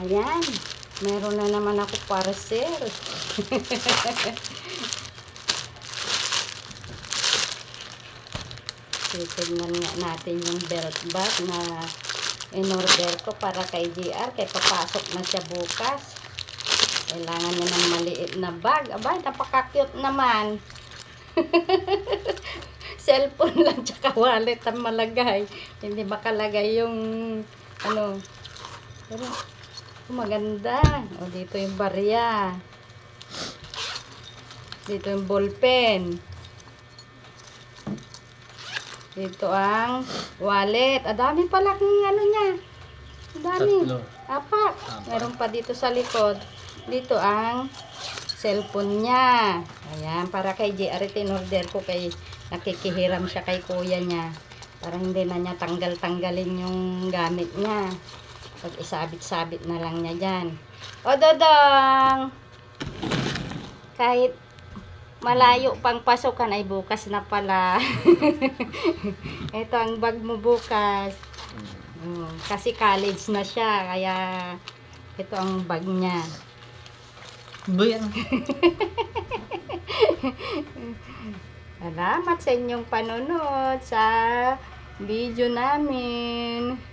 Ayan. Meron na naman ako parcel. Titignan nga natin yung belt bag na in-order ko para kay JR. Kaya papasok na siya bukas. Kailangan niya ng maliit na bag. Aba, napaka-cute naman. Cellphone lang tsaka wallet ang malagay. Hindi makalagay yung ano. Pero maganda. O, dito yung barya. Dito yung ballpen. Dito ang wallet. Dami pala kung ano niya. Dami. Apat. Meron pa dito sa likod. Dito ang cellphone niya. Ayan, para kay JR in-order ko kay nakikihiram siya kay kuya niya. Para hindi na niya tanggal-tanggalin yung gamit niya. Pag isabit-sabit na lang niya dyan. O, Dodong! Kahit malayo pang pasukan ay bukas na pala. Ito ang bag mo bukas. Kasi college na siya. Kaya ito ang bag niya. Buyan. Salamat sa inyong panonood sa video namin.